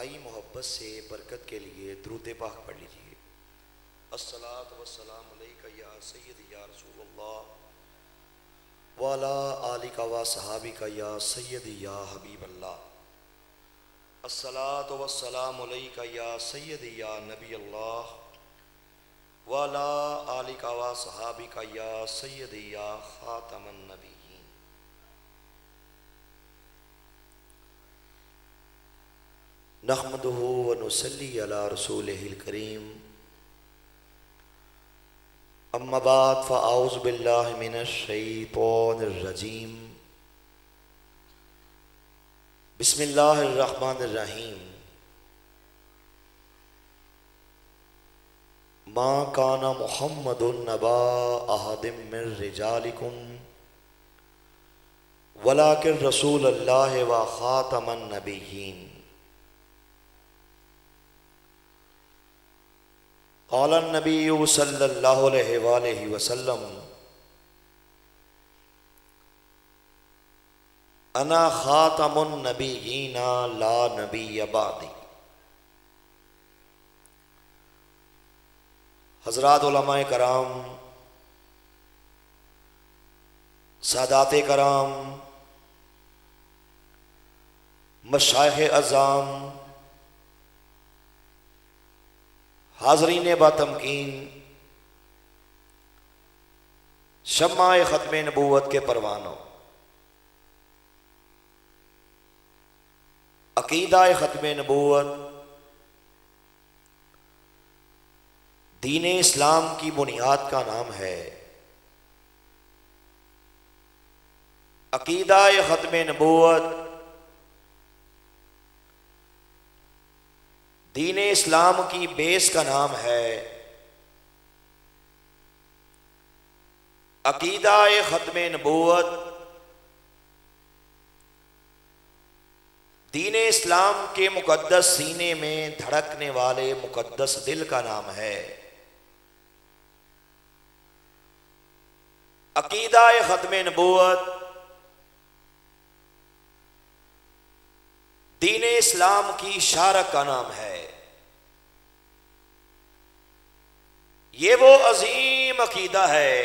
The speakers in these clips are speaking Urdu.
انتہائی محبت سے برکت کے لیے درود پاک پڑھ لیجیے۔ الصلاۃ والسلام علیک یا سید یا رسول اللہ وعلی آلک و صحابک یا سید یا حبیب اللہ۔ الصلاۃ والسلام علیک یا سید یا نبی اللہ وعلی آلک و صحابک یا سید یا خاتم النبیین۔ نحمدہ ونصلی علی رسولہ الکریم، اما بعد فاعوذ باللہ من الشیطان الرجیم، بسم اللہ الرحمن الرحیم۔ ما کان محمد نبا احد من رجالکم ولکن رسول اللہ و خاتم النبیین۔ قال النبی صلی اللہ علیہ وآلہ وسلم انا خاتم النبیین لا نبی بعدی۔ حضرات علماء کرام، سادات کرام، مشائخ اعظام، حاضرین با تمکین، شمع ختم نبوت کے پروانوں، عقیدہ ختم نبوت دین اسلام کی بنیاد کا نام ہے۔ عقیدہ ختم نبوت دین اسلام کی بیس کا نام ہے۔ عقیدہ ختم نبوت دین اسلام کے مقدس سینے میں دھڑکنے والے مقدس دل کا نام ہے۔ عقیدہ ختم نبوت دین اسلام کی شارک کا نام ہے۔ یہ وہ عظیم عقیدہ ہے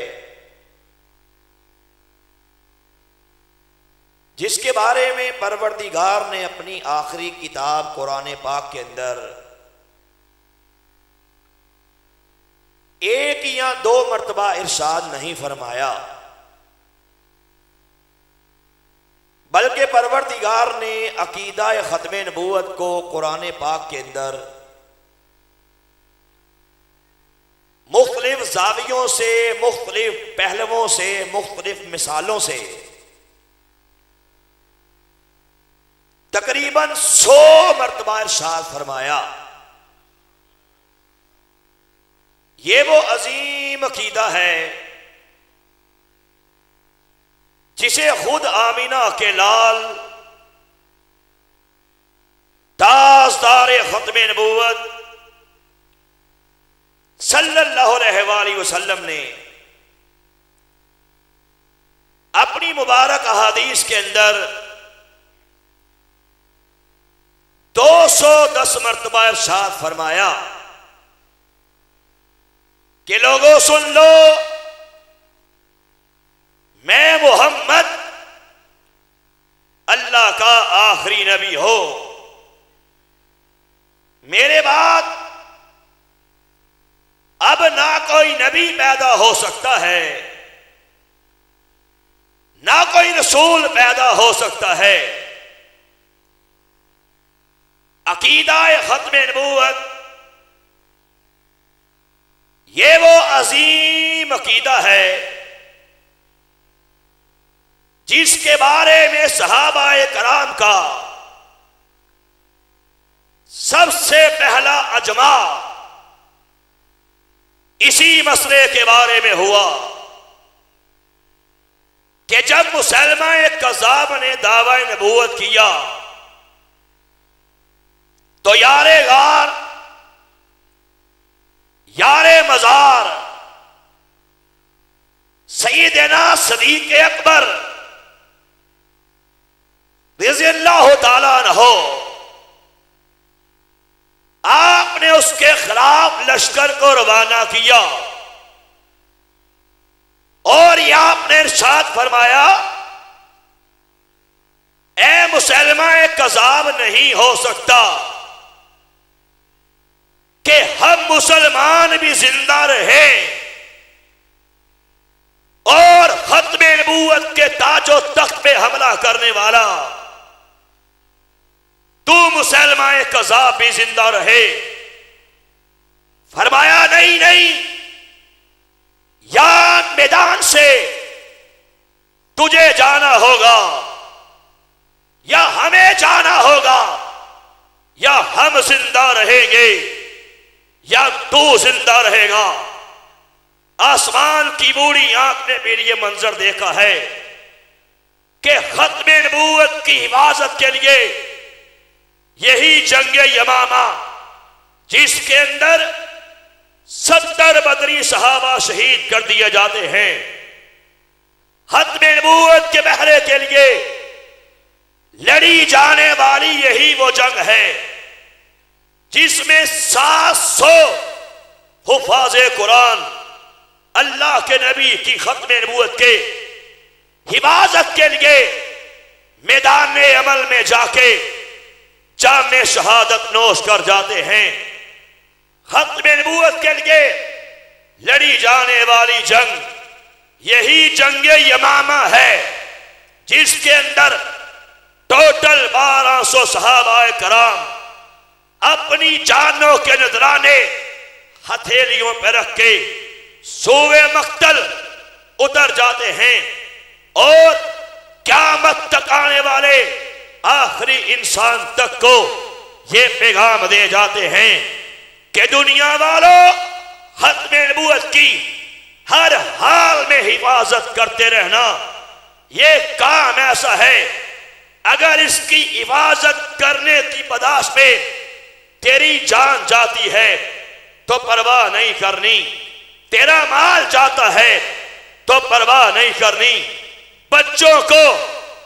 جس کے بارے میں پروردگار نے اپنی آخری کتاب قرآن پاک کے اندر ایک یا دو مرتبہ ارشاد نہیں فرمایا، بلکہ پروردگار نے عقیدہ ختم نبوت کو قرآن پاک کے اندر مختلف زاویوں سے، مختلف پہلوؤں سے، مختلف مثالوں سے تقریباً 100 مرتبہ ارشاد فرمایا۔ یہ وہ عظیم عقیدہ ہے جسے خود آمینہ کے لال تاجدار ختم نبوت صلی اللہ علیہ وآلہ وسلم نے اپنی مبارک احادیث کے اندر 210 مرتبہ ارشاد فرمایا کہ لوگوں سن لو، میں محمد اللہ کا آخری نبی ہو، میرے بعد اب نہ کوئی نبی پیدا ہو سکتا ہے، نہ کوئی رسول پیدا ہو سکتا ہے۔ عقیدہ ختم نبوت یہ وہ عظیم عقیدہ ہے جس کے بارے میں صحابہ کرام کا سب سے پہلا اجماع اسی مسئلے کے بارے میں ہوا کہ جب مسلمہ کذاب نے دعوی نبوت کیا تو یار غار، یار مزار سیدنا صدیق اکبر رضی اللہ تعالیٰ عنہ اس کے خلاف لشکر کو روانہ کیا، اور یہ آپ نے ارشاد فرمایا اے مسلمہ کذاب نہیں ہو سکتا کہ ہم مسلمان بھی زندہ رہے اور ختم نبوت کے تاج و تخت پہ حملہ کرنے والا تو مسلمہ کذاب بھی زندہ رہے۔ فرمایا نہیں، یا میدان سے تجھے جانا ہوگا، یا ہمیں جانا ہوگا، یا ہم زندہ رہیں گے یا تو زندہ رہے گا۔ آسمان کی بوڑھی آنکھ نے بھی یہ منظر دیکھا ہے کہ ختم نبوت کی حفاظت کے لیے یہی جنگ یمامہ، جس کے اندر 70 بدری صحابہ شہید کر دیے جاتے ہیں، ختم نبوت کے پہرے کے لیے لڑی جانے والی یہی وہ جنگ ہے جس میں 700 حفاظ قرآن اللہ کے نبی کی ختم نبوت کے حفاظت کے لیے میدان عمل میں جا کے جام شہادت نوش کر جاتے ہیں۔ ختم نبوت کے لیے لڑی جانے والی جنگ یہی جنگ یمامہ ہے جس کے اندر ٹوٹل 1200 صحابہ کرام اپنی جانوں کے نذرانے ہتھیلیوں پہ رکھ کے سوئے مقتل اتر جاتے ہیں، اور قیامت تک آنے والے آخری انسان تک کو یہ پیغام دے جاتے ہیں کہ دنیا والوں ختم نبوت کی ہر حال میں حفاظت کرتے رہنا۔ یہ کام ایسا ہے اگر اس کی حفاظت کرنے کی پداش پہ تیری جان جاتی ہے تو پرواہ نہیں کرنی، تیرا مال جاتا ہے تو پرواہ نہیں کرنی، بچوں کو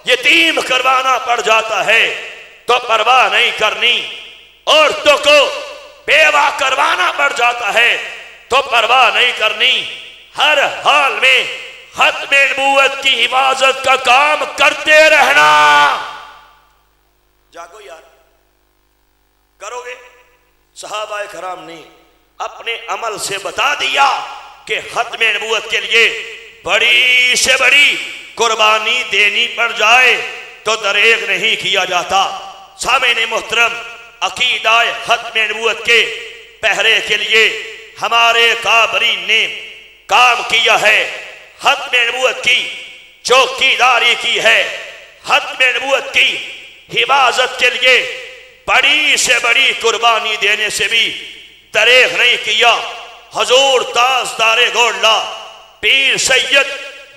یتیم کروانا پڑ جاتا ہے تو پرواہ نہیں کرنی، عورتوں کو بیوہ کروانا پڑ جاتا ہے تو پرواہ نہیں کرنی۔ ہر حال میں ختم نبوت کی حفاظت کا کام کرتے رہنا۔ جاگو یار، کرو گے؟ صحابہ کرام نے اپنے عمل سے بتا دیا کہ ختم نبوت کے لیے بڑی سے بڑی قربانی دینی پڑ جائے تو دریغ نہیں کیا جاتا۔ سامعین محترم، عقیدہ ختم نبوت کے پہرے کے لیے ہمارے کابرین نے کام کیا ہے، ختم نبوت کی چوکیداری کی ہے، ختم نبوت کی حفاظت کے لیے بڑی سے بڑی قربانی دینے سے بھی دریغ نہیں کیا۔ حضور تاجدار گولڈا پیر سید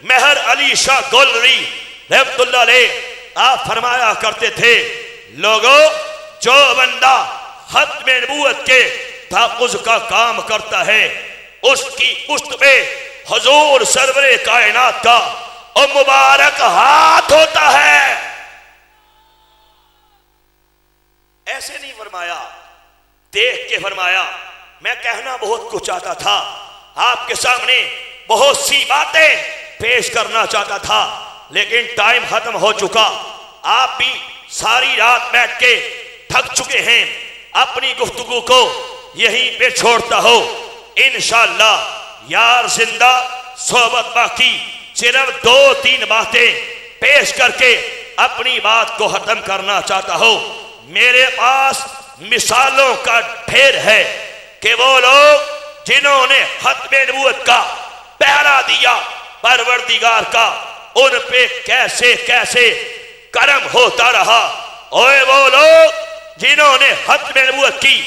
مہر علی شاہ گولری رحمت اللہ علیہ آپ فرمایا کرتے تھے، لوگوں جو بندہ ختم نبوت کے تحفظ کا کام کرتا ہے اس کی پشت پہ حضور سرور کائنات کا اور مبارک ہاتھ ہوتا ہے۔ ایسے نہیں فرمایا، دیکھ کے فرمایا۔ میں کہنا بہت کچھ چاہتا تھا، آپ کے سامنے بہت سی باتیں پیش کرنا چاہتا تھا، لیکن ٹائم ختم ہو چکا۔ آپ بھی ساری رات بیٹھ کے تھک چکے ہیں، اپنی گفتگو کو یہیں پہ چھوڑتا ہو۔ انشاءاللہ یار زندہ صحبت باقی، صرف 2-3 باتیں پیش کر کے اپنی بات کو ختم کرنا چاہتا ہو۔ میرے پاس مثالوں کا ڈھیر ہے کہ وہ لوگ جنہوں نے ختم نبوت کا پہرا دیا پروردگار کا، ان پہ کیسے کیسے کرم ہوتا رہا، اور وہ لوگ جنہوں نے ختم نبوت کی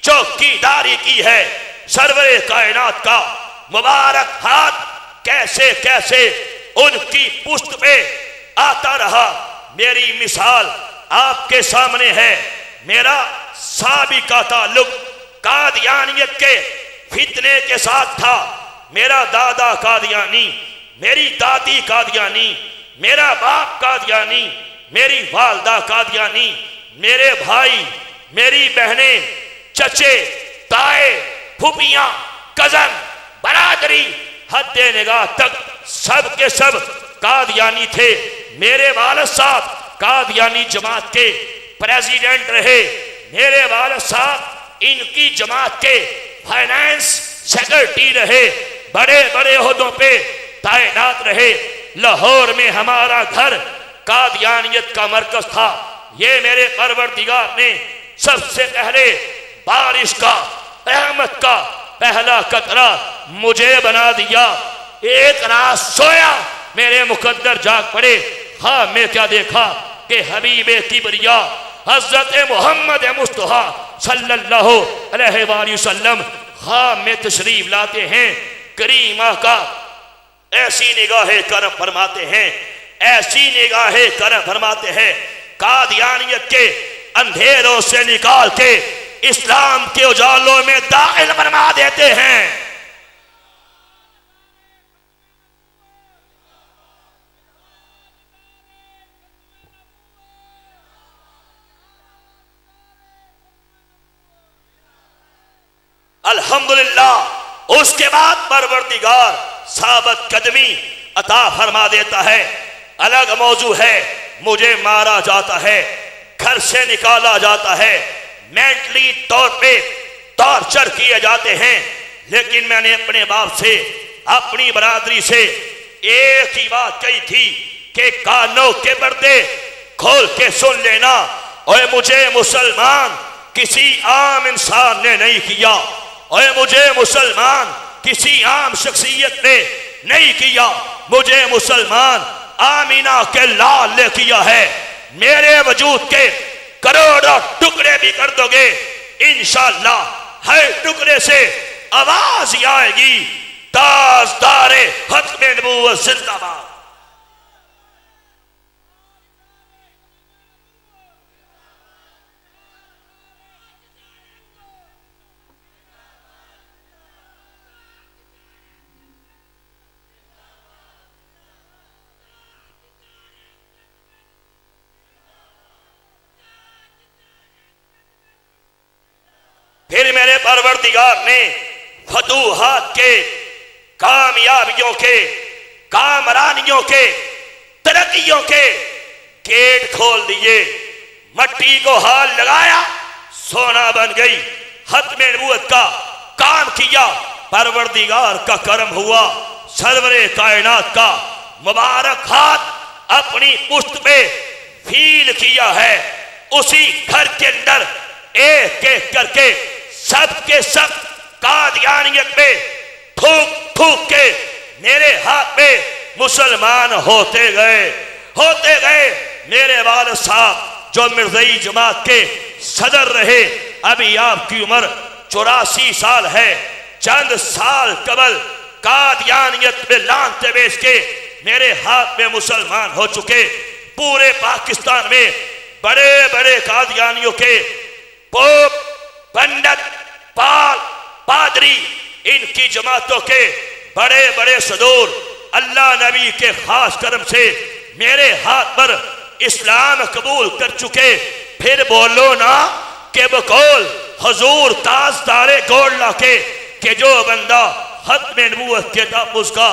چوکیداری کی ہے، سرور کائنات کا مبارک ہاتھ کیسے کیسے ان کی پشت پہ آتا رہا۔ میری مثال آپ کے سامنے ہے۔ میرا سابقہ تعلق قادیانیت کے فتنے کے ساتھ تھا۔ میرا دادا قادیانی، میری دادی قادیانی، میرا باپ قادیانی، میری والدہ قادیانی، میرے بھائی، میری بہنیں، چچے، تائے، پھوپھیاں، کزن، برادری، حد نگاہ تک سب کے سب قادیانی تھے۔ میرے والد صاحب قادیانی جماعت کے پریزیڈنٹ رہے، میرے والد صاحب ان کی جماعت کے فائنانس سیکرٹری رہے، بڑے بڑے عہدوں پہ تعینات رہے۔ لاہور میں ہمارا گھر قادیانیت کا مرکز تھا۔ یہ میرے پروردگار نے سب سے پہلے بارش کا، رحمت کا پہلا قطرہ مجھے بنا دیا۔ ایک رات سویا، میرے مقدر جاگ پڑے، خواب میں کیا دیکھا کہ حبیب کبریا حضرت محمد مصطفیٰ صلی اللہ علیہ وآلہ وسلم خواب میں تشریف لاتے ہیں۔ کریم آقا ایسی نگاہ کرم فرماتے ہیں، ایسی نگاہ کرم فرماتے ہیں، قادیانیت کے اندھیروں سے نکال کے اسلام کے اجالوں میں داخل فرما دیتے ہیں۔ الحمدللہ اس کے بعد پروردگار ثابت قدمی عطا فرما دیتا ہے۔ الگ موضوع ہے، مجھے مارا جاتا ہے، گھر سے نکالا جاتا ہے، مینٹلی طور پہ ٹارچر کیے جاتے ہیں، لیکن میں نے اپنے باپ سے، اپنی برادری سے ایک ہی بات کہی تھی کہ کانوں کے پردے کھول کے سن لینا، اور مجھے مسلمان کسی عام انسان نے نہیں کیا، اور مجھے مسلمان کسی عام شخصیت نے نہیں کیا، مجھے مسلمان آمینہ کے لال نے کیا ہے۔ میرے وجود کے کروڑوں ٹکڑے بھی کر دو گے، انشاءاللہ ہر ٹکڑے سے آواز ہی آئے گی، تاجدار ختم نبوت زندہ باد۔ پھر میرے پروردگار نے فتوحات کے، کامیابیوں کے، کامرانیوں کے، ترقیوں کے گیٹ کھول دیے۔ مٹی کو ہاتھ لگایا، سونا بن گئی۔ ختم نبوت کا کام کیا، پروردگار کا کرم ہوا۔ سرور کائنات کا مبارک ہاتھ اپنی پشت پہ فیل کیا ہے۔ اسی گھر کے اندر ایک ایک کر کے سب کے سب قادیانیت میں تھوک تھوک کے میرے ہاتھ میں مسلمان ہوتے گئے۔ میرے والد صاحب جو مرزائی جماعت کے صدر رہے، ابھی آپ کی عمر 84 سال ہے، چند سال قبل قادیانیت میں لانتے بیچ کے میرے ہاتھ میں مسلمان ہو چکے۔ پورے پاکستان میں بڑے بڑے قادیانیوں کے پوپ، پنڈت، پال، پادری، ان کی جماعتوں کے بڑے بڑے صدور اللہ نبی کے خاص کرم سے میرے ہاتھ پر اسلام قبول کر چکے۔ پھر بولو نا کہ بقول حضور تاجدار گوڑ لا کے کہ جو بندہ ختم نبوت کے تحفظ کا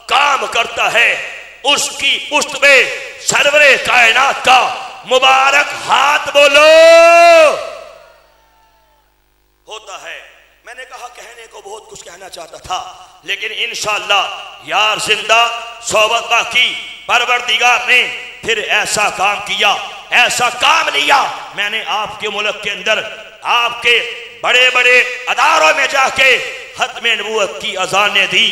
کام کرتا ہے، اس کی پشت میں سرور کائنات کا مبارک ہاتھ بولو ہوتا ہے۔ میں نے کہا کہنے کو بہت کچھ کہنا چاہتا تھا، لیکن انشاءاللہ یار زندہ صحبت باقی، پروردگار نے پھر ایسا کام کیا، ایسا کام لیا۔ میں نے آپ کے ملک کے اندر آپ کے بڑے بڑے اداروں میں جا کے ختم نبوت کی اذانیں دی۔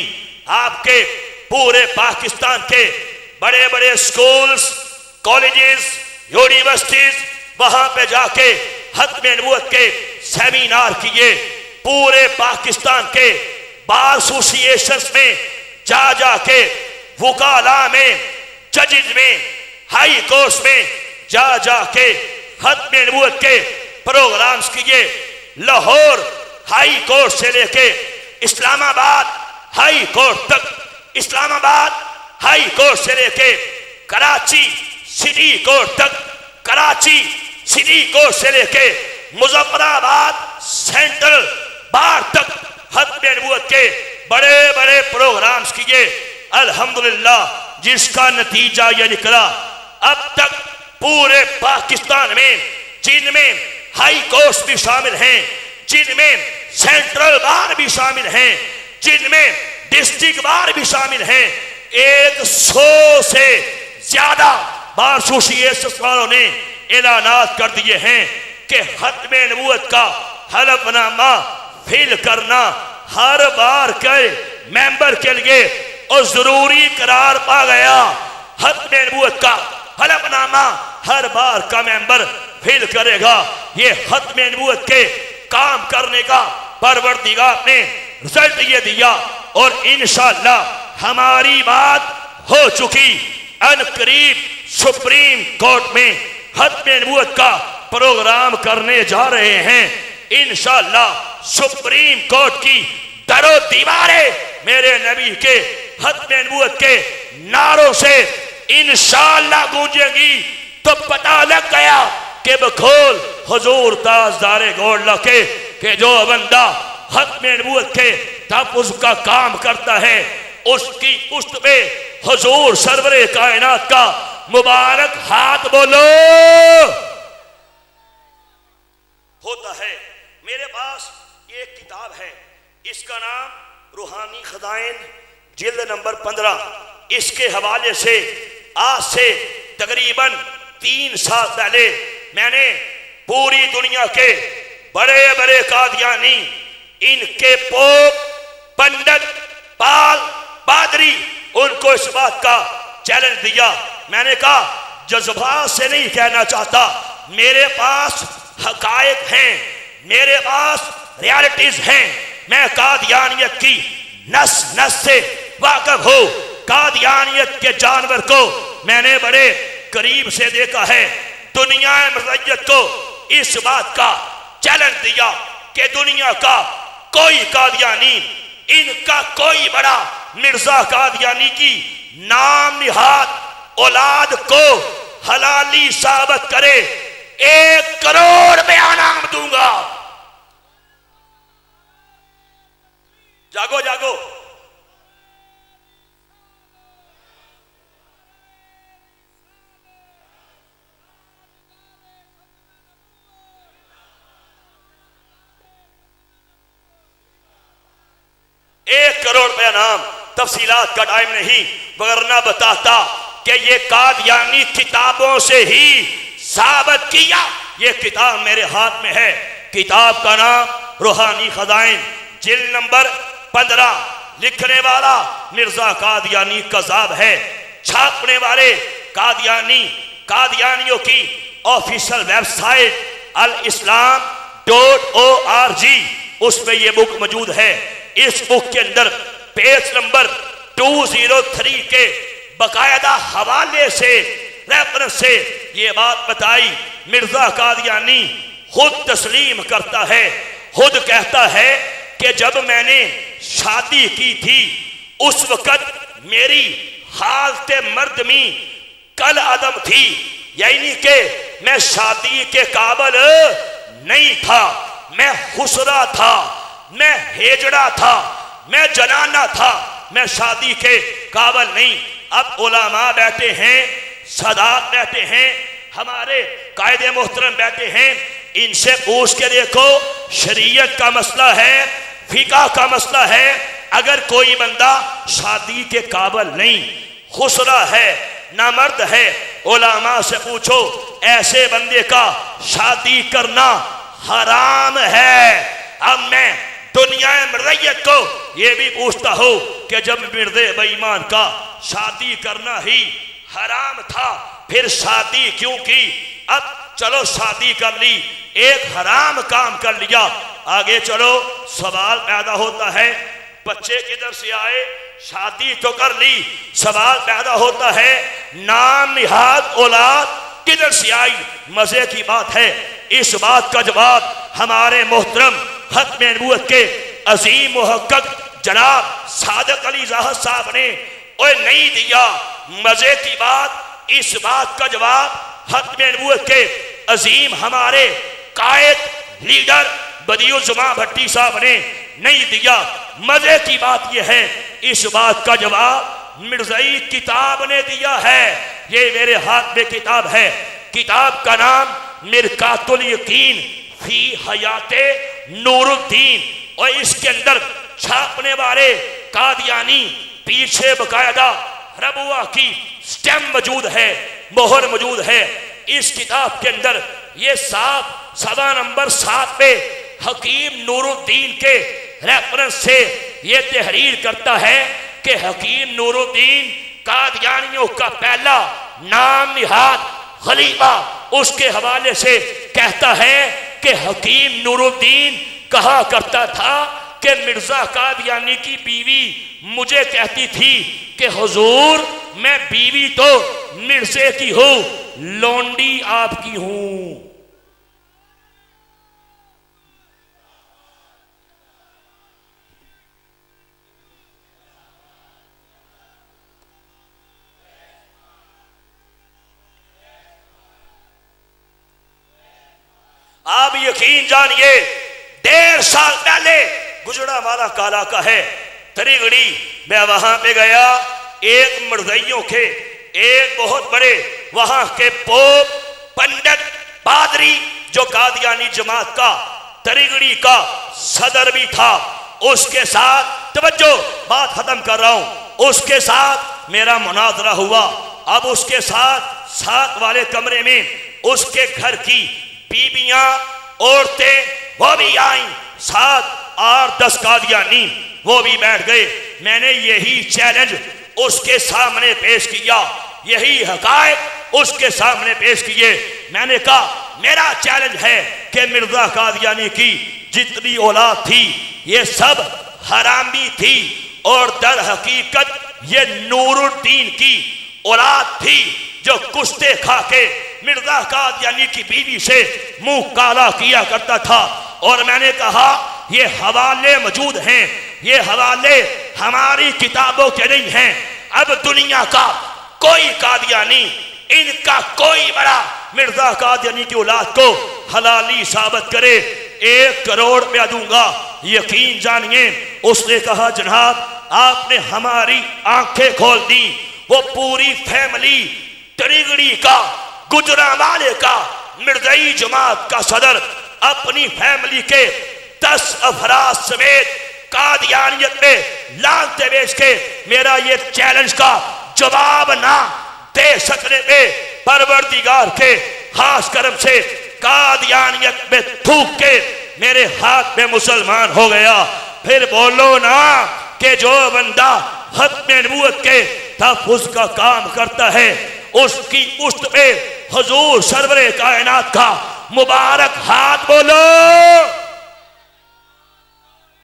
آپ کے پورے پاکستان کے بڑے بڑے سکولز، کالجز، یونیورسٹیز، وہاں پہ جا کے ختم نبوت کے سیمینار کیے۔ پورے پاکستان کے بار ایسوسییشنز میں جا جا کے، وکلاء میں، ججز میں، ہائی کورٹس میں جا جا کے ختم نبوت کے پروگرامز کیے۔ لاہور ہائی کورٹ سے لے کے اسلام آباد ہائی کورٹ تک، اسلام آباد ہائی کورٹ سے لے کے کراچی سٹی کورٹ تک، کراچی سٹی کورٹ سے لے کے مظفر آباد سینٹرل بار تک ختم نبوت کے بڑے بڑے پروگرامز کیے، الحمدللہ جس کا نتیجہ یہ نکلا اب تک پورے پاکستان میں، جن میں ہائی کورٹس بھی شامل ہیں، جن میں سینٹرل بار بھی شامل ہیں، جن میں ڈسٹرکٹ بار بھی شامل ہیں، 100 سے زیادہ بار ایسوسی والوں نے اعلانات کر دیے ہیں کہ ختم نبوت کا حلف نامہ فل کرنا ہر بار کے ممبر کے لیے اور ضروری قرار پا گیا۔ ختم نبوت کا حلف نامہ ہر بار کا ممبر فل کرے گا۔ یہ ختم نبوت کے کام کرنے کا پروردگار نے رزلٹ یہ دیا، اور انشاءاللہ ہماری بات ہو چکی، ان قریب سپریم کورٹ میں ختم نبوت کا پروگرام کرنے جا رہے ہیں۔ انشاءاللہ سپریم کورٹ کی در و دیواریں میرے نبی کے ختم نبوت کے نعروں سے انشاءاللہ گونجیں گی، تو پتہ لگ گیا کہ بکھول حضور تاجدار گولڈا کے کہ جو بندہ ختم نبوت کے تحفظ کا کام کرتا ہے اس کی پشت پہ حضور سرور کائنات کا مبارک ہاتھ بولو ہوتا ہے۔ میرے پاس یہ ایک کتاب ہے، اس کا نام روحانی خزائن، جلد نمبر 15۔ اس کے حوالے سے آج سے تقریباً 3 سال پہلے میں نے پوری دنیا کے بڑے بڑے قادیانی، ان کے پوپ، پنڈت، پال، پادری، ان کو اس بات کا چیلنج دیا۔ میں نے کہا جذبات سے نہیں کہنا چاہتا، میرے پاس حقائق ہیں، میرے پاس ریالٹیز ہیں، میں قادیانیت کی نس نس سے واقف ہوں، قادیانیت کے جانور کو میں نے بڑے قریب سے دیکھا ہے۔ دنیا مرئیت کو اس بات کا چیلنج دیا کہ دنیا کا کوئی قادیانی، ان کا کوئی بڑا مرزا قادیانی کی نام نہاد اولاد کو حلالی ثابت کرے، 1 کروڑ میں انعام دوں گا۔ جاگو جاگو، ایک کروڑ روپے انعام۔ تفصیلات کا ٹائم نہیں، ورنہ بتاتا کہ یہ قادیانی کتابوں سے ہی ثابت کیا۔ یہ کتاب میرے ہاتھ میں ہے، کتاب کا نام روحانی خزائن، جلد نمبر 15، لکھنے والا مرزا قادیانی قذاب ہے، چھاپنے والے قادیانی، قادیانیوں کی آفیشل ویب سائٹ الاسلام.org، اس میں یہ بک موجود ہے۔ اس بک کے اندر پیج نمبر 203 کے باقاعدہ حوالے سے، ریفرنس سے یہ بات بتائی۔ مرزا قادیانی خود تسلیم کرتا ہے، خود کہتا ہے کہ جب میں نے شادی کی تھی اس وقت میری حالت مردمی کل عدم تھی، یعنی کہ میں شادی کے قابل نہیں تھا، میں خسرا تھا، میں ہیجڑا تھا، میں جنانہ تھا، میں شادی کے قابل نہیں۔ اب علماء بیٹھے ہیں، سادات بیٹھے ہیں، ہمارے قائد محترم بیٹھے ہیں، ان سے پوچھ کے دیکھو، شریعت کا مسئلہ ہے، فقہ کا مسئلہ ہے، اگر کوئی بندہ شادی کے قابل نہیں، خسرا ہے، نامرد ہے، علماء سے پوچھو ایسے بندے کا شادی کرنا حرام ہے۔ اب میں دنیا مرئیت کو یہ بھی پوچھتا ہوں کہ جب مرد بے ایمان کا شادی کرنا ہی حرام تھا، پھر شادی کیوں کی؟ اب چلو شادی کر لی، ایک حرام کام کر لیا، آگے چلو سوال پیدا ہوتا ہے بچے کدھر سے آئے؟ شادی تو کر لی، سوال پیدا ہوتا ہے نام نہاد اولاد کدھر سے آئی؟ مزے کی بات ہے، اس بات کا جواب ہمارے محترم ختم نبوت کے عظیم محقق جناب صادق علی زاہد صاحب نے نہیں دیا۔ مزے کی بات، اس بات کا جواب ختم نبوت کے عظیم ہمارے قائد، لیڈر، بدیعالزمان بھٹی صاحب نے نہیں دیا۔ مزے کی بات یہ ہے اس بات کا جواب مرزائی کتاب نے دیا ہے۔ یہ میرے ہاتھ میں کتاب ہے، کتاب کا نام مرکات الیقین فی حیات نور الدین، اور اس کے اندر چھاپنے والے قادیانی پیچھے باقاعدہ ربوہ کی سٹیم موجود ہے، مہر موجود ہے۔ اس کتاب کے اندر یہ صفحہ نمبر 7 پہ حکیم نور الدین کے ریفرنس سے یہ تحریر کرتا ہے کہ حکیم نور الدین قادیانیوں کا پہلا نام نہاد خلیفہ، اس کے حوالے سے کہتا ہے کہ حکیم نور الدین کہا کرتا تھا کہ مرزا قادیانی کی بیوی مجھے کہتی تھی کہ حضور میں بیوی تو مرزے کی ہوں، لونڈی آپ کی ہوں۔ آپ یقین جانیے 1.5 سال پہلے گجرانوالہ کالا کا ہے تریگڑی، میں وہاں پہ گیا، ایک مرزائیوں کے ایک بہت بڑے وہاں کے پوپ پنڈت پادری جو قادیانی جماعت کا تریگڑی کا صدر بھی تھا، اس کے ساتھ توجہ بات ختم کر رہا ہوں، اس کے ساتھ میرا مناظرہ ہوا۔ اب اس کے ساتھ والے کمرے میں اس کے گھر کی بیویاں عورتیں وہ بھی آئیں، 7-8-10 قادیانی وہ بھی بیٹھ گئے۔ میں نے یہی چیلنج اس کے سامنے پیش کیا، یہی حقائق اس کے سامنے پیش کیے۔ میں نے کہا میرا چیلنج ہے کہ مرزا قادیانی کی جتنی اولاد تھی یہ سب حرامی تھی، اور در حقیقت یہ نور الدین کی اولاد تھی جو کشتے کھا کے مرزا قادیانی کی بیوی سے منہ کالا کیا کرتا تھا۔ اور میں نے کہا یہ حوالے موجود ہیں، یہ حوالے ہماری کتابوں کے نہیں ہیں۔ اب دنیا کا کوئی قادیانی، ان کا کوئی بڑا مرزا قادیانی کی اولاد کو حلالی ثابت کرے، 1 کروڑ روپیہ دوں گا۔ یقین جانیے اس نے کہا جناب آپ نے ہماری آنکھیں کھول دی۔ وہ پوری فیملی تریگڑی کا، گجرانوالے کا، مرزائی جماعت کا صدر اپنی فیملی کے 10 افراد سمیت قادیانیت میں لانتے بیچ کے میرا یہ چیلنج کا جواب نہ دے سکنے پہ پروردگار کے خاص کرم سے قادیانیت میں تھوک کے میرے ہاتھ میں مسلمان ہو گیا۔ پھر بولو نا کہ جو بندہ ختم نبوت کے تحفظ کا کام کرتا ہے اس کی پشت پہ حضور سرور کائنات کا مبارک ہاتھ بولو۔